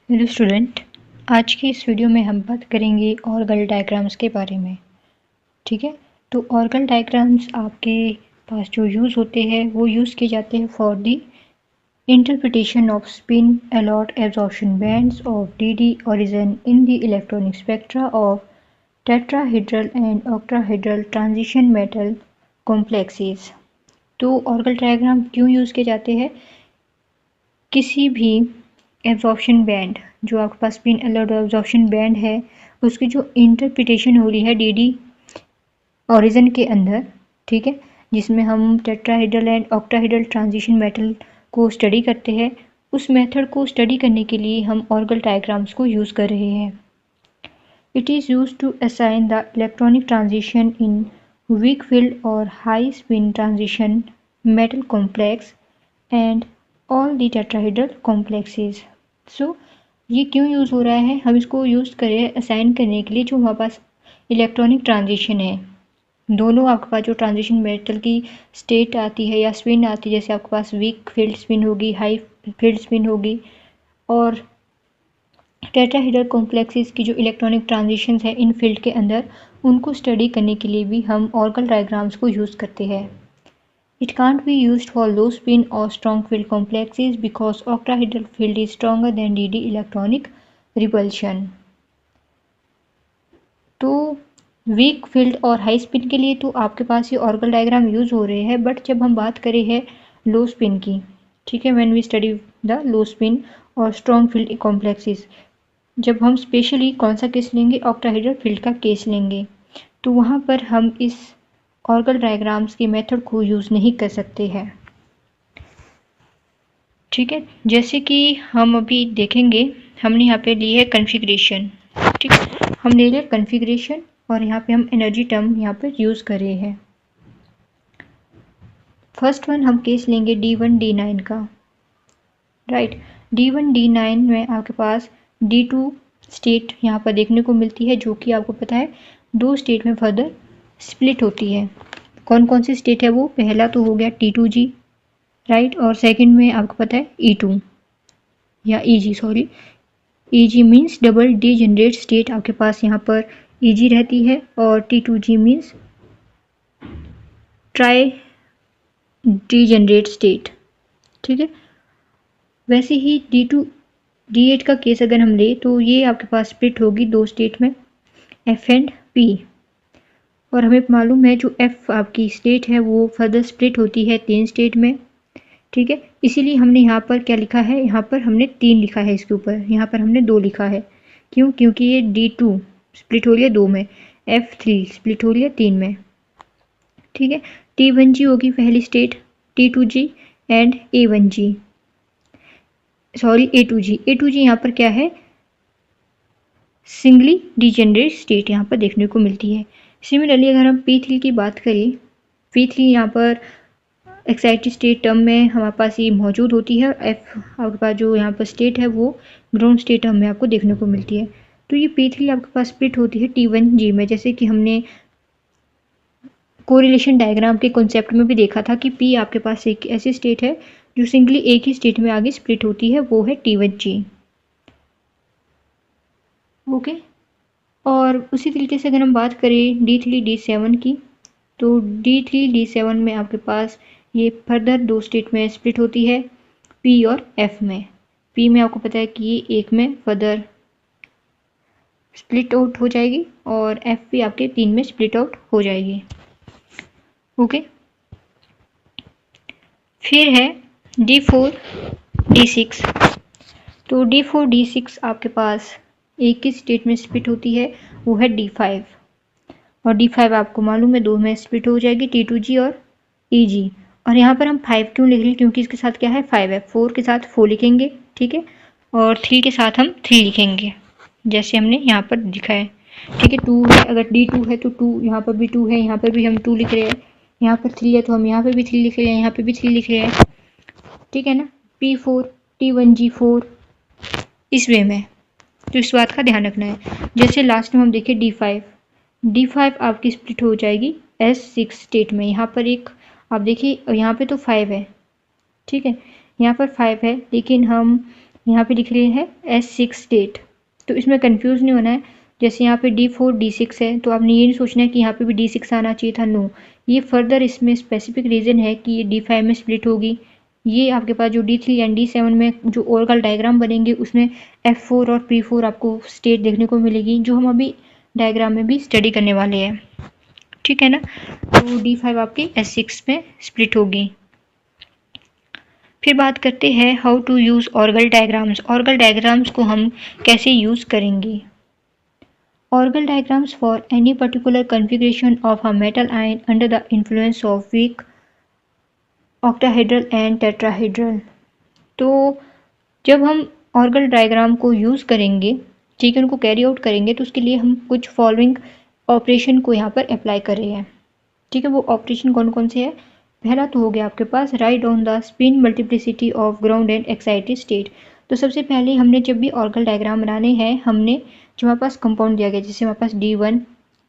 Hello student, आज की इस वीडियो में हम बात करेंगे ऑर्गल डायग्राम्स के बारे में। ठीक है, तो ऑर्गल डायग्राम्स आपके पास जो यूज़ होते हैं वो यूज़ किए जाते हैं for the interpretation of spin allowed absorption bands of d origin in the electronic spectra of tetrahedral and octahedral transition metal complexes. तो ऑर्गल डायग्राम क्यों यूज़ किए जाते हैं? किसी भी एब्जॉर्प्शन बैंड जो आपके पास स्पिन अलॉट एब्जॉर्प्शन बैंड है उसकी जो इंटरप्रिटेशन हो रही है डी ओरिजिन के अंदर, ठीक है, जिसमें हम tetrahedral and octahedral transition metal को स्टडी करते हैं, उस मेथड को स्टडी करने के लिए हम ऑर्गल डायग्राम्स को यूज़ कर रहे हैं। It is use to assign the electronic transition in weak field और high spin transition metal complex and all the tetrahedral complexes. So ये क्यों यूज़ हो रहा है? हम इसको यूज़ करें असाइन करने के लिए जो हमारे पास इलेक्ट्रॉनिक ट्रांजिशन है, दोनों आपके पास जो ट्रांजिशन मेटल की स्टेट आती है या स्पिन आती है, जैसे आपके पास वीक फील्ड स्पिन होगी, हाई फील्ड स्पिन होगी, और टेट्राहेड्रल कॉम्प्लेक्सेस की जो इलेक्ट्रॉनिक ट्रांजिशंस है इन फील्ड के अंदर, उनको स्टडी करने के लिए भी हम ऑर्गल डायग्राम्स को यूज़ करते हैं। It can't be used for low spin or strong field complexes because octahedral field is stronger than dd electronic repulsion. तो वीक फील्ड और हाई स्पिन के लिए तो आपके पास ये ऑर्गल डायग्राम यूज़ हो रहे हैं, बट जब हम बात करें है लो स्पिन की, ठीक है, when we study the low spin और स्ट्रॉन्ग फील्ड कॉम्प्लेक्सेस, जब हम स्पेशली कौन सा केस लेंगे? ऑक्टाहेड्रल फील्ड का केस लेंगे, तो वहाँ पर हम इस ऑर्गल डायग्राम्स की मेथड को यूज़ नहीं कर सकते हैं। ठीक है, जैसे कि हम अभी देखेंगे, हमने यहाँ पे ली है कन्फिग्रेशन। ठीक है, हम ले लिया कन्फिग्रेशन और यहाँ पे हम एनर्जी टर्म यहाँ पे यूज़ कर रहे हैं। फर्स्ट वन हम केस लेंगे D1 D9 का, राइट। D1 D9 में आपके पास D2 स्टेट यहाँ पर देखने को मिलती है, जो कि आपको पता है दो स्टेट में फर्दर स्प्लिट होती है। कौन कौन सी स्टेट है वो? पहला तो हो गया T2G, राइट, और सेकंड में आपको पता है E2 या EG, sorry, EG means double degenerate state आपके पास यहाँ पर EG रहती है, और T2G means try degenerate state. ठीक है, वैसे ही D2 D8 का केस अगर हम ले तो ये आपके पास स्प्लिट होगी दो स्टेट में, F एंड P, और हमें मालूम है जो F आपकी स्टेट है वो फर्दर स्प्लिट होती है तीन स्टेट में। ठीक है, इसीलिए हमने यहाँ पर क्या लिखा है? यहाँ पर हमने 3 लिखा है, इसके ऊपर यहाँ पर हमने 2 लिखा है। क्यों? क्योंकि ये D2 स्प्लिट हो रही है 2 में, F3 स्प्लिट हो रही है 3 में। ठीक है, T1G होगी पहली state, T2G and A1G, sorry A2G। A2G यहाँ पर क्या है? सिंगली डीजेनरेट स्टेट यहाँ पर देखने को मिलती है। सिमिलरली अगर हम P3 की बात करें, P3 यहाँ पर एक्साइटेड स्टेट टर्म में हमारे पास ये मौजूद होती है, F आपके पास जो यहाँ पर स्टेट है वो ग्राउंड स्टेट टर्म में आपको देखने को मिलती है। तो ये P3 आपके पास स्प्लिट होती है T1G में, जैसे कि हमने कोरिलेशन डायग्राम के कॉन्सेप्ट में भी देखा था कि P आपके पास एक ऐसी स्टेट है जो सिंगली एक ही स्टेट में आगे स्प्लिट होती है, वो है T1G। ओके, और उसी तरीके से अगर हम बात करें D3 D7 की, तो D3 D7 में आपके पास ये फर्दर दो स्टेट में स्प्लिट होती है, P और F में। P में आपको पता है कि ये एक में फर्दर स्प्लिट आउट हो जाएगी, और F भी आपके 3 में स्प्लिट आउट हो जाएगी। ओके, फिर है D4 D6। तो D4 D6 आपके पास एक ही स्टेट में स्प्लिट होती है, वो है D5, और D5 आपको मालूम है दो में स्प्लिट हो जाएगी, T2G और EG। और यहाँ पर हम 5 क्यों लिख रहे हैं? क्योंकि इसके साथ क्या है? 5 है। 4 के साथ 4 लिखेंगे, ठीक है, और 3 के साथ हम 3 लिखेंगे, जैसे हमने यहाँ पर लिखा है। ठीक है, 2 है, अगर D2 है तो 2, यहाँ पर भी 2 है, यहाँ पर भी हम 2 लिख रहे हैं, यहाँ पर 3 है तो हम यहाँ पर भी 3 लिख रहे हैं, यहाँ पर भी 3 लिख रहे हैं। ठीक है ना, P4 T1G4 इस वे में, तो इस बात का ध्यान रखना है। जैसे लास्ट में हम देखें D5 आपकी स्प्लिट हो जाएगी S6 स्टेट में। यहाँ पर एक आप देखिए, यहाँ पे तो 5 है, ठीक है, यहाँ पर 5 है, लेकिन हम यहाँ पे लिख रहे हैं S6 स्टेट, तो इसमें कंफ्यूज नहीं होना है। जैसे यहाँ पे D4 D6 है तो आपने ये नहीं सोचना है कि यहाँ पे भी D6 आना चाहिए था, नो, ये फर्दर इसमें स्पेसिफिक रीज़न है कि ये D5 में स्प्लिट होगी। ये आपके पास जो D3 एंड D7 में जो ओरकल डायग्राम बनेंगे उसमें F4 और P4 आपको स्टेट देखने को मिलेगी, जो हम अभी डायग्राम में भी स्टडी करने वाले हैं, ठीक है ना। तो D5 आपकी S6 में स्प्लिट होगी। फिर बात करते हैं how to use Orgel diagrams. Orgel diagrams को हम कैसे यूज़ करेंगे। Orgel diagrams for any particular configuration of a metal ion under the influence of weak octahedral and tetrahedral. तो जब हम ऑर्गल डायग्राम को यूज़ करेंगे, ठीक है, उनको कैरी आउट करेंगे, तो उसके लिए हम कुछ फॉलोइंग ऑपरेशन को यहाँ पर अप्लाई कर रहे हैं, ठीक है। वो ऑपरेशन कौन कौन से है। पहला तो हो गया आपके पास right on the spin multiplicity of ground and excited state. तो सबसे पहले हमने जब भी ऑर्गल डायग्राम बनाने हैं, हमने जो हमारे पास कंपाउंड दिया गया, जैसे हमारे पास D1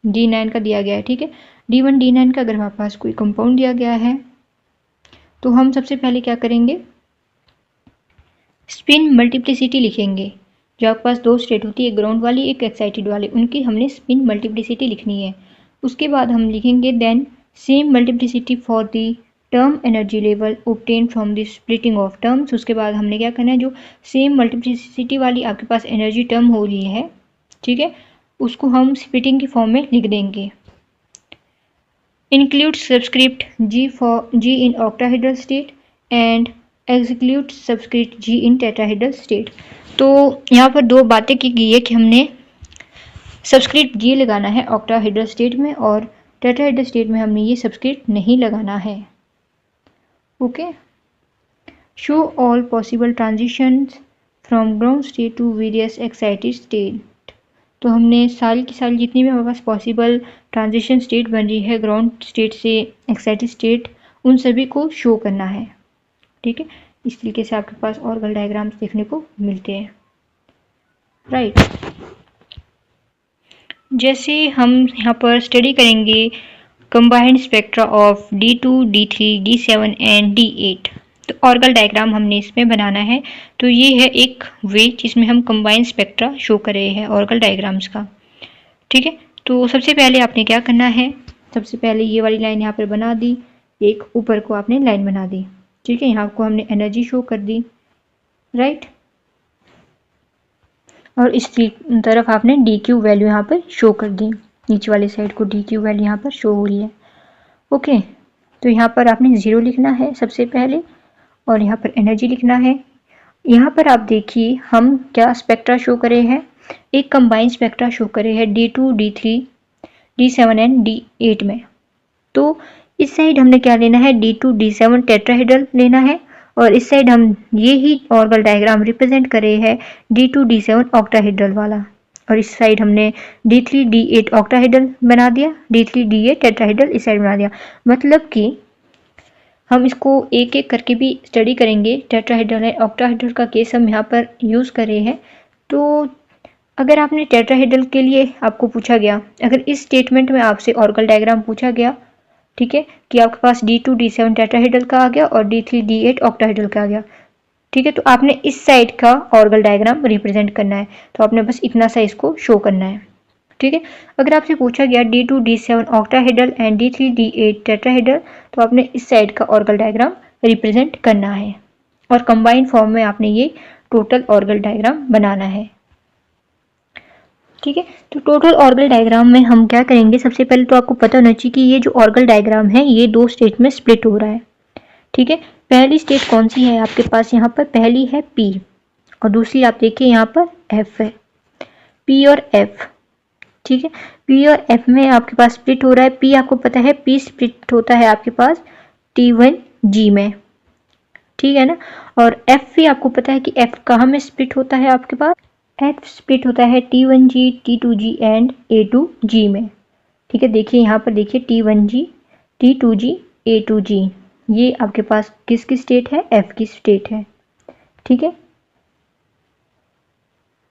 D9 का दिया गया है, ठीक है, D1 D9 का अगर हमारे पास कोई कंपाउंड दिया गया है तो हम सबसे पहले क्या करेंगे, स्पिन मल्टीप्लिसिटी लिखेंगे। जो आपके पास दो स्टेट होती है, एक ग्राउंड वाली एक एक्साइटेड वाली, उनकी हमने स्पिन मल्टीप्लिसिटी लिखनी है। उसके बाद हम लिखेंगे then same multiplicity for the term energy level obtain from the splitting of terms. उसके बाद हमने क्या करना है, जो सेम मल्टीप्लिसिटी वाली आपके पास एनर्जी टर्म हो रही है, ठीक है, उसको हम स्प्लिटिंग की फॉर्म में लिख देंगे। Include subscript G in octahedral state and exclude subscript G in tetrahedral state. तो यहाँ पर दो बातें की गई है कि हमने सबस्क्रिप्ट G लगाना है ऑक्टाहेड्रल स्टेट में, और टेट्राहेड्रल स्टेट में हमने ये सबस्क्रिप्ट नहीं लगाना है। Okay, show all possible transitions from ground state to various excited state. तो हमने सारी की सारी जितनी भी हमारे पास पॉसिबल ट्रांजिशन स्टेट बन रही है ग्राउंड स्टेट से एक्साइटेड स्टेट, उन सभी को शो करना है, ठीक है। इस तरीके से आपके पास ऑर्गल डायग्राम्स देखने को मिलते हैं, राइट। जैसे हम यहाँ पर स्टडी करेंगे combined spectra of D2 D3 D7 and D8, तो ऑर्गल डायग्राम हमने इसमें बनाना है। तो ये है एक वे जिसमें हम कंबाइंड स्पेक्ट्रा शो कर रहे हैं ऑर्गल डायग्राम्स का, ठीक है। तो सबसे पहले आपने क्या करना है, सबसे पहले ये वाली लाइन यहाँ पर बना दी, एक ऊपर को आपने लाइन बना दी, ठीक है। यहाँ को हमने एनर्जी शो कर दी, राइट, और इस तरफ आपने DQ वैल्यू यहाँ पर शो कर दी, नीचे वाली साइड को DQ वैल्यू यहाँ पर शो हो रही है। ओके, तो यहाँ पर आपने 0 लिखना है सबसे पहले, और यहाँ पर एनर्जी लिखना है। यहाँ पर आप देखिए हम क्या स्पेक्ट्रा शो करे हैं, एक कंबाइंड स्पेक्ट्रा शो करे हैं D2 D3 D7 and D8 में। तो इस साइड हमने क्या लेना है, D2 D7 टेट्राहेड्रल लेना है, और इस साइड हम ये ही ऑर्गल डायग्राम रिप्रेजेंट करे हैं D2 D7 ऑक्टाहेड्रल वाला, और इस साइड हमने D3 D8 ऑक्टाहेड्रल बना दिया, D3 D8 टेट्राहेड्रल इस साइड बना दिया। मतलब कि हम इसको एक एक करके भी स्टडी करेंगे, टेट्राहेड्रल है ऑक्टाहेड्रल का केस हम यहाँ पर यूज़ कर रहे हैं। तो अगर आपने टेट्राहेड्रल के लिए आपको पूछा गया, अगर इस स्टेटमेंट में आपसे ऑर्गल डायग्राम पूछा गया, ठीक है, कि आपके पास D2 D7 टेट्राहेड्रल का आ गया और D3 D8 ऑक्टाहेड्रल का आ गया, ठीक है, तो आपने इस साइड का ऑर्गल डायग्राम रिप्रेजेंट करना है, तो आपने बस इतना सा इसको शो करना है, ठीक है। अगर आपसे पूछा गया D2 D7 octahedral and D3 D8 tetrahedral, तो आपने इस साइड का ऑर्गल डायग्राम रिप्रेजेंट करना है, और कंबाइंड फॉर्म में आपने ये टोटल ऑर्गल डायग्राम बनाना है, ठीक है। तो टोटल ऑर्गल डायग्राम में हम क्या करेंगे, सबसे पहले तो आपको पता होना चाहिए कि ये जो ऑर्गल डायग्राम है ये दो स्टेट में स्प्लिट हो रहा है, ठीक है। पहली स्टेट कौन सी है आपके पास, यहाँ पर पहली है P, और दूसरी आप देखिए यहाँ पर F है, P और F, ठीक है। P और F में आपके पास स्प्लिट हो रहा है। P आपको पता है P स्प्लिट होता है आपके पास T1G में, ठीक है ना, और F भी आपको पता है कि F कहाँ में स्प्लिट होता है आपके पास, F स्प्लिट होता है T1G T2G एंड A2G में, ठीक है। देखिए यहाँ पर देखिए T1G T2G A2G, ये आपके पास किसकी स्टेट है, F की स्टेट है, ठीक है,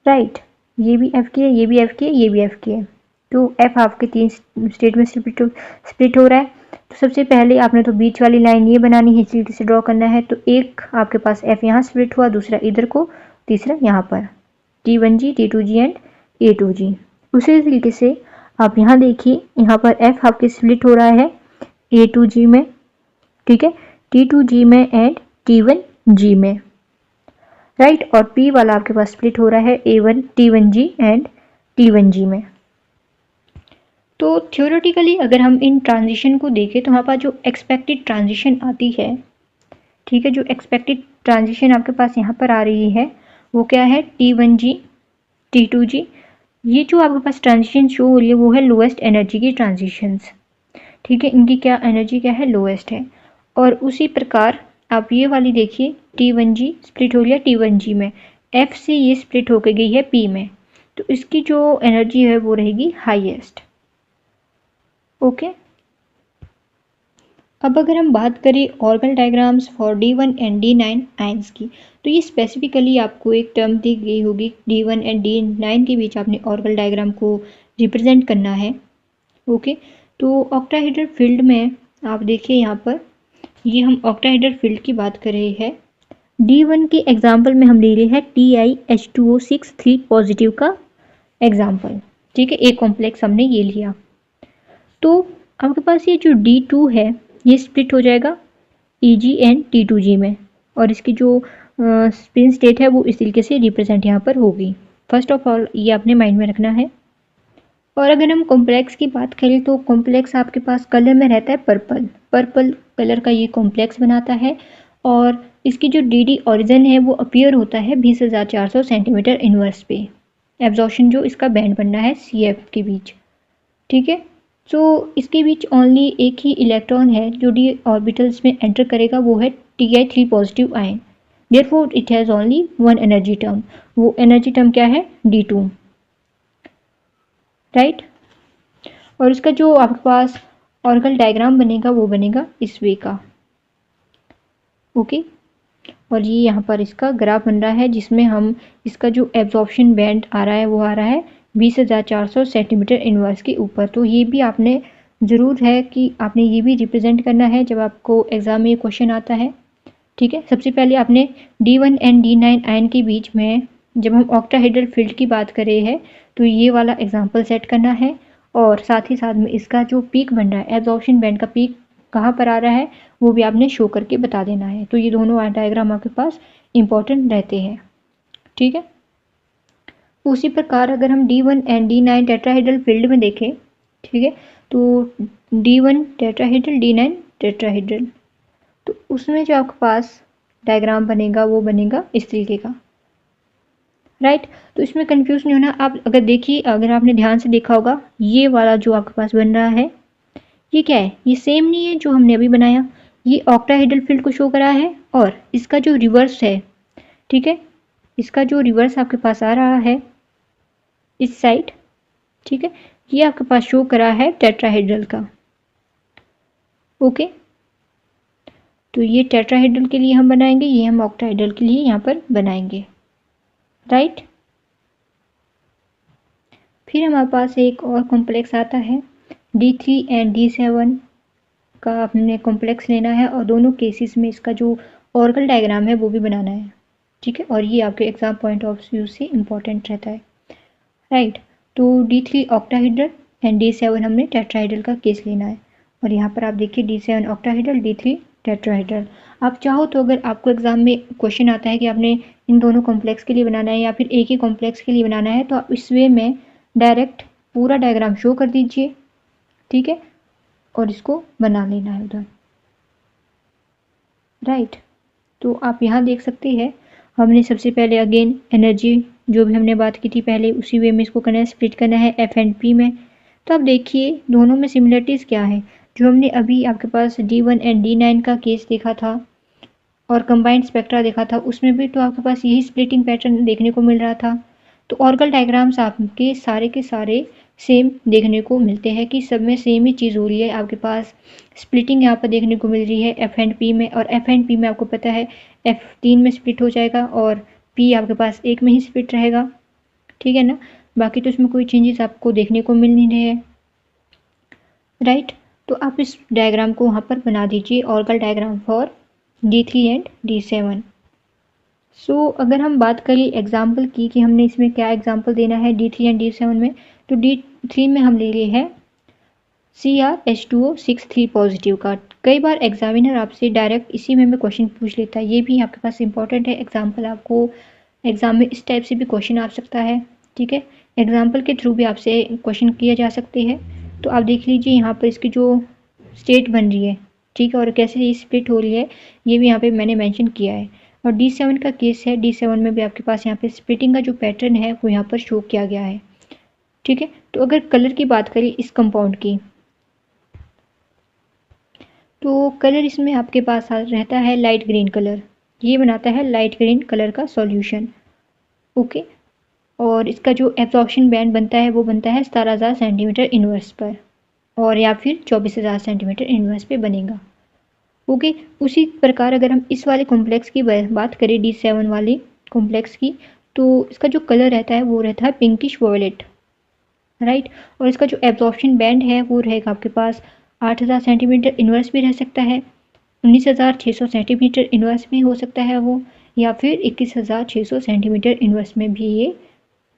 राइट। ये भी F की है, ये भी F की है, ये भी F की है। तो F आपके तीन स्टेट में स्प्लिट हो रहा है। तो सबसे पहले आपने तो बीच वाली लाइन ये बनानी है, इसी से ड्रॉ करना है। तो एक आपके पास F यहाँ स्प्लिट हुआ, दूसरा इधर को, तीसरा यहाँ पर T1G, T2G एंड A2G। उसी तरीके से आप यहाँ देखिए, यहाँ पर F आपके स्प्लिट हो रहा है A2G में, ठीक है, T2G में एंड T1G में, राइट। और P वाला आपके पास स्प्लिट हो रहा है A1 T1G एंड T1G में। तो थ्योरेटिकली अगर हम इन ट्रांजिशन को देखें तो हमारे पास जो एक्सपेक्टेड ट्रांजिशन आती है, ठीक है, जो एक्सपेक्टेड ट्रांजिशन आपके पास यहाँ पर आ रही है वो क्या है, T1G, T2G। ये जो आपके पास ट्रांजिशन शो हो रही है वो है लोएस्ट एनर्जी की ट्रांजिशंस, ठीक है, इनकी क्या एनर्जी क्या है, लोएस्ट है। और उसी प्रकार आप ये वाली देखिए, T1G स्प्लिट हो गया T1G में, F से ये स्प्लिट होकर गई है P में, तो इसकी जो एनर्जी है वो रहेगी हाईएस्ट। ओके, अब अगर हम बात करें organ diagrams for D1 and D9 ions की, तो ये स्पेसिफिकली आपको एक टर्म दी गई होगी, D1 एंड D9 के बीच आपने ऑर्गन डायग्राम को रिप्रेजेंट करना है। ओके, तो ऑक्टाहेड्रल फील्ड में आप देखिए यहाँ पर, ये हम ऑक्टाहेड्रल फील्ड की बात कर रहे हैं। D1 के एग्जाम्पल में हम ले रहे हैं TiH2O6 3 पॉजिटिव का एग्जाम्पल, ठीक है, एक कॉम्प्लेक्स हमने ये लिया। तो आपके पास ये जो D2 है ये स्प्लिट हो जाएगा EG एंड T2G में, और इसकी जो स्पिन स्टेट है वो इस तरीके से रिप्रेजेंट यहाँ पर होगी। फर्स्ट ऑफ ऑल ये आपने माइंड में रखना है। और अगर हम कॉम्प्लेक्स की बात करें तो कॉम्प्लेक्स आपके पास कलर में रहता है पर्पल, पर्पल कलर का ये कॉम्प्लेक्स बनाता है, और इसकी जो DD ओरिजिन है वो अपीयर होता है 20,400 सेंटीमीटर इनवर्स पे, एब्जॉर्प्शन जो इसका बैंड बनना है CF के बीच, ठीक है। सो इसके बीच ओनली एक ही इलेक्ट्रॉन है जो D ऑर्बिटल्स में एंटर करेगा, वो है Ti3 positive ion, therefore it has only one energy term, वो एनर्जी टर्म क्या है, D2, राइट। और इसका जो आपके पास ऑर्गन डायग्राम बनेगा वो बनेगा इस वे का। ओके, और ये यहाँ पर इसका ग्राफ बन रहा है जिसमें हम इसका जो एब्जॉर्प्शन बैंड आ रहा है वो आ रहा है 20,400 सेंटीमीटर इनवर्स के ऊपर। तो ये भी आपने ज़रूर है कि आपने ये भी रिप्रेजेंट करना है जब आपको एग्ज़ाम में ये क्वेश्चन आता है, ठीक है। सबसे पहले आपने D1 एंड D9 आयन के बीच में जब हम ऑक्टाहेड्रल फील्ड की बात कर रहे हैं तो ये वाला एग्जाम्पल सेट करना है, और साथ ही साथ में इसका जो पीक बन रहा है, एब्जॉर्प्शन बैंड का पीक कहाँ पर आ रहा है वो भी आपने शो करके बता देना है। तो ये दोनों डायग्राम आपके पास इंपॉर्टेंट रहते हैं, ठीक है। उसी प्रकार अगर हम D1 and D9 tetrahedral field में देखें, ठीक है, तो D1 टेट्राहेड्रल, D9 टेट्राहेड्रल, तो उसमें जो आपके पास डायग्राम बनेगा वो बनेगा इस तरीके का, राइट। तो इसमें कंफ्यूज नहीं होना। आप अगर देखिए, अगर आपने ध्यान से देखा होगा, ये वाला जो आपके पास बन रहा है ये क्या है, ये सेम नहीं है जो हमने अभी बनाया, ये ऑक्टाहेड्रल फील्ड को शो करा है, और इसका जो रिवर्स है, ठीक है, इसका जो रिवर्स आपके पास आ रहा है इस साइड, ठीक है, ये आपके पास शो करा है टेट्राहेड्रल का। ओके, तो ये टेट्राहेड्रल के लिए हम बनाएंगे, ये हम ऑक्टाहेड्रल के लिए यहाँ पर बनाएंगे, राइट। फिर हमारे पास एक और कॉम्प्लेक्स आता है D3 एंड D7 का आपने कॉम्प्लेक्स लेना है, और दोनों केसेस में इसका जो ऑर्गन डायग्राम है वो भी बनाना है, ठीक है, और ये आपके एग्जाम पॉइंट ऑफ व्यू से इम्पॉर्टेंट रहता है, राइट। तो D3 ऑक्टाहेड्रल एंड D7 हमने टेट्राहेड्रल का केस लेना है, और यहाँ पर आप देखिए D7 ऑक्टाहेड्रल, D3 टेट्राहेड्रल। आप चाहो तो अगर आपको एग्जाम में क्वेश्चन आता है कि आपने इन दोनों कॉम्प्लेक्स के लिए बनाना है या फिर एक ही कॉम्प्लेक्स के लिए बनाना है, तो आप इस वे में डायरेक्ट पूरा डायग्राम शो कर दीजिए, ठीक है, और इसको बना लेना है उधर, राइट। तो आप यहाँ देख सकते हैं, हमने सबसे पहले अगेन एनर्जी जो भी हमने बात की थी पहले उसी वे में इसको करना है, स्प्लिट करना है F एंड P में। तो आप देखिए दोनों में सिमिलरिटीज़ क्या है, जो हमने अभी आपके पास D1 एंड D9 का केस देखा था और कंबाइंड स्पेक्ट्रा देखा था, उसमें भी तो आपके पास यही स्प्लिटिंग पैटर्न देखने को मिल रहा था। तो ऑर्गन डायग्राम्स आपके सारे के सारे सेम देखने को मिलते हैं कि सब में सेम ही चीज़ हो रही है। आपके पास स्प्लिटिंग यहाँ पर देखने को मिल रही है F एंड P में, और F एंड P में आपको पता है F 3 में स्प्लिट हो जाएगा और P आपके पास 1 में ही स्प्लिट रहेगा, ठीक है ना। बाकी तो इसमें कोई चेंजेस आपको देखने को मिल नहीं रहे हैं, राइट। तो आप इस डायग्राम को वहाँ पर बना दीजिए, organ diagram for D3 and D7, अगर हम बात करें एग्जाम्पल की कि हमने इसमें क्या एग्जाम्पल देना है D3 एंड D7 में, तो D3 में हम ले लिए हैं CrH2O6 पॉजिटिव का। कई बार एग्जामिनर आपसे डायरेक्ट इसी में क्वेश्चन पूछ लेता है, ये भी आपके पास इंपॉर्टेंट है। एग्जाम्पल आपको एग्जाम में इस टाइप से भी क्वेश्चन आ सकता है, ठीक है। एग्जाम्पल के थ्रू भी आपसे क्वेश्चन किए जा सकते हैं। तो आप देख लीजिए यहाँ पर इसकी जो स्टेट बन रही है, ठीक है, और कैसे ये स्प्लिट हो रही है, ये भी यहाँ पे मैंने मेंशन किया है। और D7 का केस है, D7 में भी आपके पास यहाँ पे स्प्लिटिंग का जो पैटर्न है वो यहाँ पर शो किया गया है, ठीक है। तो अगर कलर की बात करें इस कंपाउंड की, तो कलर इसमें आपके पास रहता है लाइट ग्रीन कलर, ये बनाता है लाइट ग्रीन कलर का सॉल्यूशन, ओके। और इसका जो एब्जॉर्प्शन बैंड बनता है वो बनता है 17,000 सेंटीमीटर इनवर्स पर, और या फिर 24,000 सेंटीमीटर इनवर्स पे बनेगा, ओके। उसी प्रकार अगर हम इस वाले कॉम्प्लेक्स की बात करें D7 वाले कॉम्प्लेक्स की, तो इसका जो कलर रहता है वो रहता है पिंकिश वॉयलेट, राइट। और इसका जो एब्जॉर्प्शन बैंड है वो रहेगा आपके पास 8,000 सेंटीमीटर इनवर्स भी रह सकता है, 19,600 सेंटीमीटर इनवर्स भी हो सकता है वो, या फिर 21,600 सेंटीमीटर इनवर्स में भी ये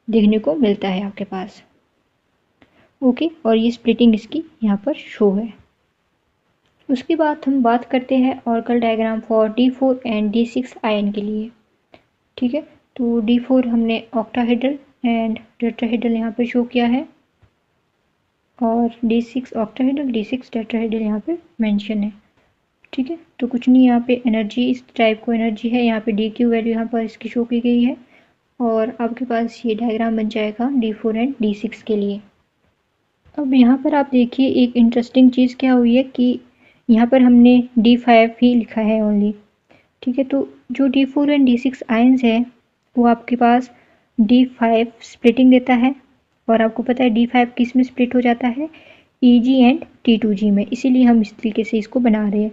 देखने को मिलता है आपके पास, ओके। और ये स्प्लिटिंग इसकी यहाँ पर शो है। उसके बाद हम बात करते हैं Orgel diagram for D4 and D6 ion के लिए, ठीक है। तो D4 हमने ऑक्टाहेड्रल एंड टेट्राहेड्रल यहाँ पे शो किया है, और D6 ऑक्टाहेड्रल, D6 टेट्राहेड्रल यहाँ पे मेंशन है, ठीक है। तो कुछ नहीं, यहाँ पे एनर्जी इस टाइप को एनर्जी है, यहाँ पे DQ वैल्यू यहाँ पर इसकी शो की गई है, और आपके पास ये डायग्राम बन जाएगा D4 एंड D6 के लिए। अब यहाँ पर आप देखिए एक इंटरेस्टिंग चीज़ क्या हुई है कि यहाँ पर हमने D5 ही लिखा है ओनली, ठीक है। तो जो D4 एंड D6 आयंस है वो आपके पास D5 स्प्लिटिंग देता है, और आपको पता है D5 किस में स्प्लिट हो जाता है, EG एंड T2G में, इसीलिए हम इस तरीके से इसको बना रहे हैं,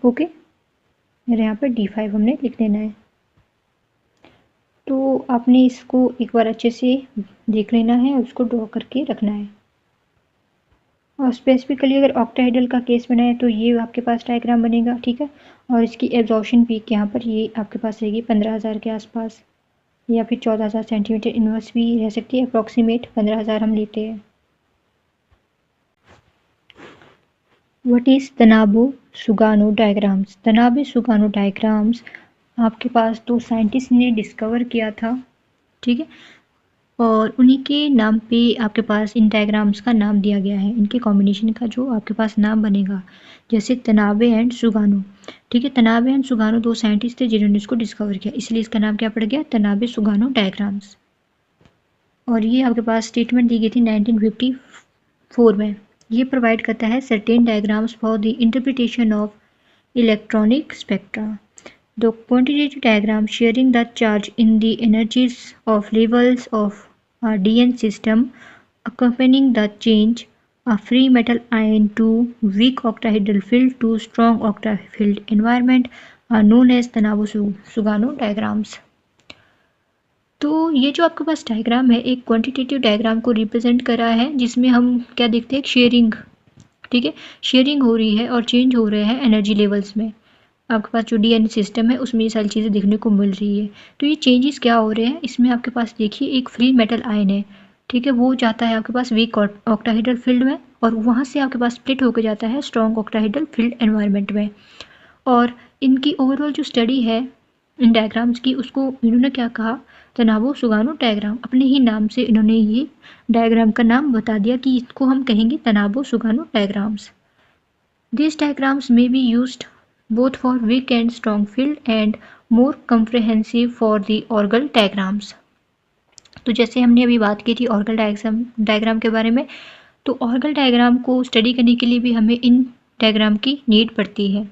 ओके। और यहाँ पर D5 हमने लिख देना है। तो आपने इसको एक बार अच्छे से देख लेना है और उसको ड्रॉ करके रखना है। और स्पेसिफिकली अगर ऑक्टाहेड्रल का केस बनाए तो ये आपके पास डायग्राम बनेगा, ठीक है। और इसकी एब्जॉर्प्शन पीक यहाँ पर ये आपके पास रहेगी 15,000 के आसपास, या फिर 14,000 सेंटीमीटर इनवर्स भी रह सकती है, अप्रॉक्सीमेट 15,000 हम लेते हैं। What is Tanabe Sugano diagrams? Tanabe Sugano diagrams आपके पास दो साइंटिस्ट ने डिस्कवर किया था, ठीक है, और उन्हीं के नाम पे आपके पास इन डायग्राम्स का नाम दिया गया है। इनके कॉम्बिनेशन का जो आपके पास नाम बनेगा, जैसे तनाबे एंड सुगानो, ठीक है। तनाबे एंड सुगानो दो साइंटिस्ट थे जिन्होंने इसको डिस्कवर किया, इसलिए इसका नाम क्या पड़ गया, तनाबे सुगानो डायग्राम्स। और ये आपके पास स्टेटमेंट दी गई थी 1954 में। ये प्रोवाइड करता है certain diagrams for the interpretation of electronic spectra. The quantitative diagram sharing the charge in the energies of levels of a DN system accompanying the change a free metal ion to weak octahedral field to strong octahedral environment are known as Tanabe-Sugano diagrams। तो ये जो आपके पास diagram है एक quantitative diagram को represent कर रहा है, जिसमें हम क्या देखते हैं, शेयरिंग, ठीक है, शेयरिंग हो रही है और चेंज हो रहे हैं एनर्जी लेवल्स में। आपके पास जो डीएनए सिस्टम है उसमें ये सारी चीज़ें देखने को मिल रही है। तो ये चेंजेस क्या हो रहे हैं, इसमें आपके पास देखिए एक फ्री मेटल आयन है, ठीक है, वो जाता है आपके पास वीक ऑक्टाहेड्रल फील्ड में, और वहाँ से आपके पास स्प्लिट होकर जाता है स्ट्रॉन्ग ऑक्टाहेड्रल फील्ड एनवायरनमेंट में। और इनकी ओवरऑल जो स्टडी है इन डायग्राम्स की, उसको इन्होंने क्या कहा, तनाबो-सुगानो डायग्राम। अपने ही नाम से इन्होंने ये डायग्राम का नाम बता दिया कि इसको हम कहेंगे तनाबो-सुगानो diagrams. These diagrams may be used both for weak and strong field and more comprehensive for the orgal diagrams। तो जैसे हमने अभी बात की थी ऑर्गल डायग्राम के बारे में, तो ऑर्गल डायग्राम को स्टडी करने के लिए भी हमें इन डायग्राम की नीड पड़ती है,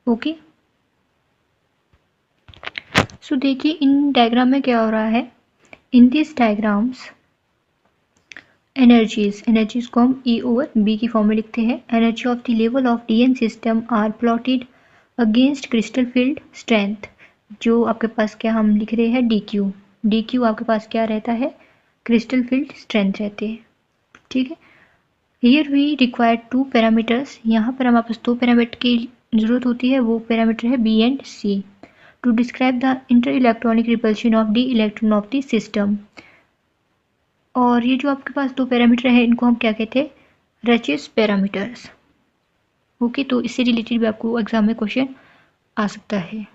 ओके। सो देखिए इन डायग्राम में क्या हो रहा है, इन दिस डायग्राम्स एनर्जीज को हम E/B की फॉर्म में लिखते हैं। Energy of the level of DN system are plotted against crystal field strength, जो आपके पास क्या हम लिख रहे हैं, DQ आपके पास क्या रहता है, क्रिस्टल फील्ड स्ट्रेंथ रहते हैं, ठीक है। Here we require two parameters, यहाँ पर हमारे पास दो पैरामीटर की ज़रूरत होती है वो पैरामीटर है B and C to describe the inter electronic repulsion of d electron of the system. और ये जो आपके पास दो पैरामीटर है इनको हम क्या कहते हैं, रचिस पैरामीटर्स। ओके, तो इससे रिलेटेड भी आपको एग्जाम में क्वेश्चन आ सकता है।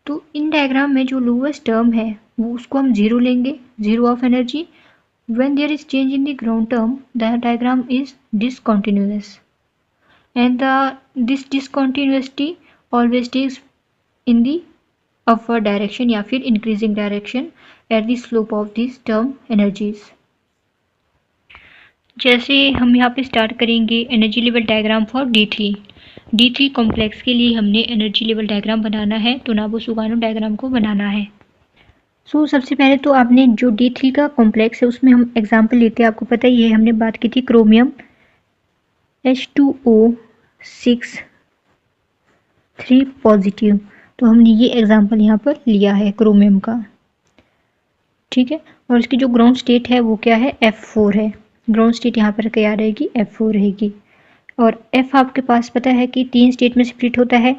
तो इन डायग्राम में जो लोवेस्ट टर्म है वो उसको हम जीरो लेंगे, zero of energy. When there is change in the ground term the diagram is discontinuous and this discontinuity always takes in the upward direction या फिर increasing direction at the slope of these term energies। जैसे हम यहाँ पे start करेंगे energy level diagram for D3 complex के लिए हमने एनर्जी लेवल डायग्राम बनाना है, तो नाबो-सुगानो डायग्राम को बनाना है। सबसे पहले तो आपने जो D3 का कॉम्प्लेक्स है उसमें हम एग्जाम्पल लेते हैं, आपको पता ही है हमने बात की थी क्रोमियम H2O6 3 पॉजिटिव, तो हमने ये एग्जाम्पल यहाँ पर लिया है क्रोमियम का, ठीक है। और इसकी जो ग्राउंड स्टेट है वो क्या है, F4 है। ग्राउंड स्टेट यहाँ पर क्या रहेगी, F4 रहेगी। और F आपके पास पता है कि 3 स्टेट में स्प्लिट होता है,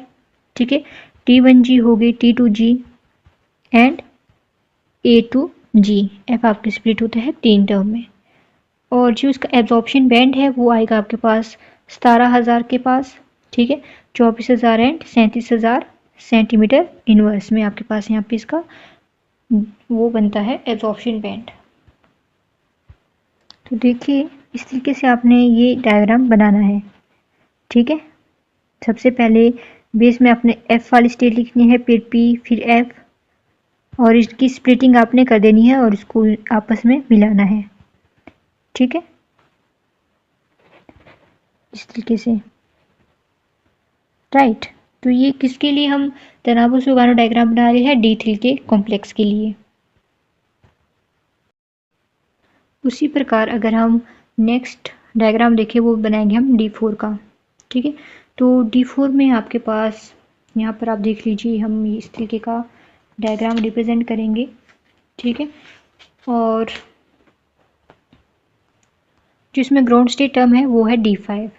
ठीक है। T1G हो गई, T2G एंड A2G। F आपके स्प्लिट होता है 3 टर्म में। और जो इसका एब्जॉर्प्शन बैंड है वो आएगा आपके पास 17,000 के पास, ठीक है। 24,000 एंड 37,000 सेंटीमीटर इनवर्स में आपके पास यहाँ पे इसका वो बनता है एब्जॉर्प्शन बैंड। तो देखिए इस तरीके से आपने ये डायग्राम बनाना है, ठीक है। सबसे पहले बेस में आपने F वाली स्टेट लिखनी है, फिर P, फिर F, और इसकी स्प्लिटिंग आपने कर देनी है और इसको आपस में मिलाना है, ठीक है, इस तरीके से, राइट। तो ये किसके लिए हम तनाबो-सुगानो डायग्राम बना रहे हैं, D3 के कॉम्प्लेक्स के लिए। उसी प्रकार अगर हम नेक्स्ट डायग्राम देखें वो बनाएंगे हम D4 का, ठीक है। तो D4 में आपके पास यहाँ पर आप देख लीजिए हम इस तरीके का डायग्राम रिप्रेजेंट करेंगे, ठीक है। और जिसमें ग्राउंड स्टेट टर्म है वो है D5,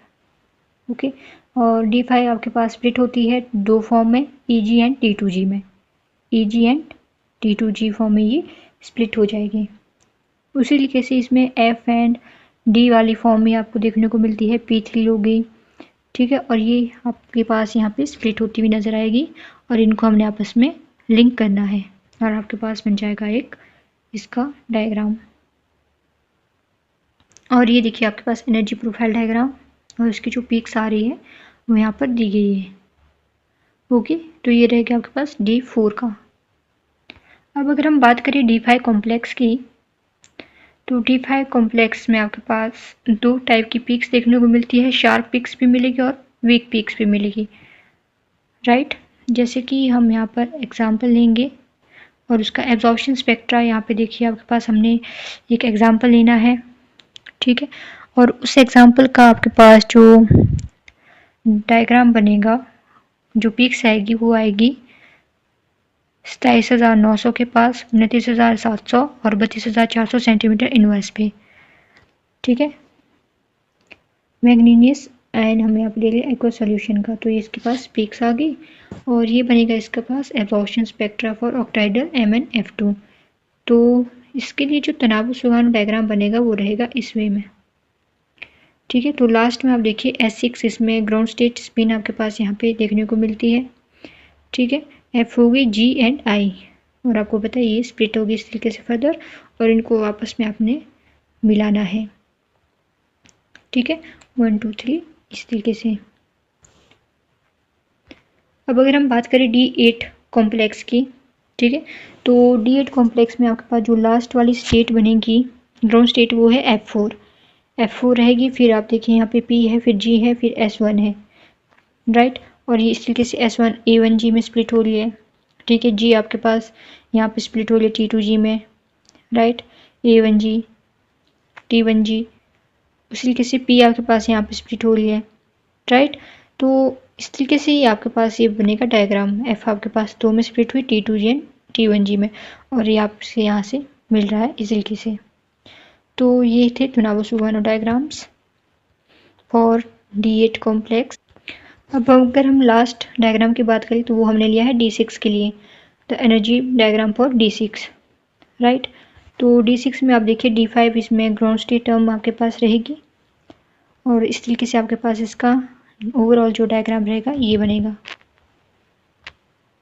ओके। और D5 आपके पास स्प्लिट होती है दो फॉर्म में, EG एंड T2G में। EG एंड T2G फॉर्म में ये स्प्लिट हो जाएगी। उसी तरीके से इसमें F एंड D वाली फॉर्म में आपको देखने को मिलती है, P3 होगी, ठीक है। और ये आपके पास यहाँ पे स्प्लिट होती हुई नज़र आएगी और इनको हमने आपस में लिंक करना है और आपके पास बन जाएगा एक इसका डायग्राम। और ये देखिए आपके पास एनर्जी प्रोफाइल डायग्राम और इसकी जो पीक्स आ रही है वो यहाँ पर दी गई है, ओके। तो ये रहेगा आपके पास D4 का। अब अगर हम बात करें D5 कॉम्प्लेक्स की, तो D5 कॉम्प्लेक्स में आपके पास दो टाइप की पीक्स देखने को मिलती है, शार्प पीक्स भी मिलेगी और वीक पीक्स भी मिलेगी, राइट। जैसे कि हम यहाँ पर एग्जांपल लेंगे और उसका एब्जॉर्प्शन स्पेक्ट्रा यहाँ पे देखिए आपके पास हमने एक एग्जांपल लेना है, ठीक है। और उस एग्जांपल का आपके पास जो डायग्राम बनेगा, जो पीक्स आएगी वो आएगी 27,900 के पास, 29,700 और 32,400 सेंटीमीटर इनवर्स पे, ठीक है। मैग्नीनियस आयन हमें यहाँ पे ले लिया एक्वा सोल्यूशन का, तो ये इसके पास पीक्स आ गई और ये बनेगा इसके पास absorption spectra for octahedral MnF2। तो इसके लिए जो तनाबो-सुगानो डायग्राम बनेगा वो रहेगा इस वे में, ठीक है। तो लास्ट में आप देखिए S6, इसमें ग्राउंड स्टेट स्पिन आपके पास यहाँ पे देखने को मिलती है, ठीक है। F हो गई G एंड I और आपको पता है ये स्प्लिट होगी इस तरीके से फर्दर और इनको आपस में आपने मिलाना है, ठीक है, 1 2 3 इस तरीके से। अब अगर हम बात करें D8 कॉम्प्लेक्स की, ठीक है, तो D8 कॉम्प्लेक्स में आपके पास जो लास्ट वाली स्टेट बनेगी ग्राउंड स्टेट वो है F4 रहेगी। फिर आप देखिए यहाँ पे P है, फिर G है, फिर S1 है, राइट। और ये इस तरीके से S1 A1G में स्प्लिट हो रही है, ठीक है। G आपके पास यहाँ पे स्प्लिट हो रही है T2G में, राइट, A1G T1G। उसी तरीके से P आपके पास यहाँ पे स्प्लिट हो रही है, राइट। तो इस तरीके से ही आपके पास ये बनेगा डायग्राम। F आपके पास दो में स्प्लिट हुई T2G एंड T1G में और ये आपसे यहाँ से मिल रहा है इस तरीके से। तो ये थे तनाबो-सुगानो डायग्राम्स फॉर D8 कॉम्प्लेक्स। अब अगर हम लास्ट डायग्राम की बात करें तो वो हमने लिया है D6 के लिए, the energy diagram for D6, right. तो D6 में आप देखिए D5 इसमें ग्राउंड स्टेट टर्म आपके पास रहेगी और इस तरीके से आपके पास इसका ओवरऑल जो डायग्राम रहेगा ये बनेगा।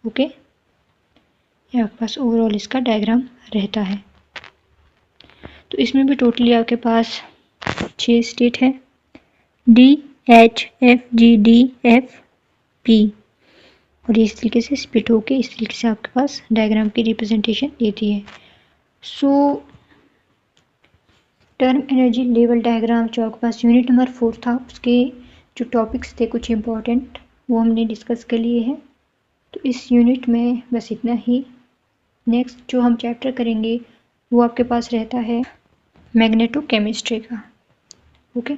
ओके, ये आपके पास ओवरऑल इसका डायग्राम रहता है। तो इसमें भी टोटली आपके पास 6 स्टेट है, DHFGDFP, और इस तरीके से स्प्लिट होके इस तरीके से आपके पास डायग्राम की रिप्रेजेंटेशन देती है। सो टर्म एनर्जी लेवल डायग्राम जो आपके पास यूनिट नंबर 4 था, उसके जो टॉपिक्स थे कुछ इम्पोर्टेंट वो हमने डिस्कस कर लिए हैं। तो इस यूनिट में बस इतना ही। नेक्स्ट जो हम चैप्टर करेंगे वो आपके पास रहता है मैग्नेटोकेमिस्ट्री का। ओके,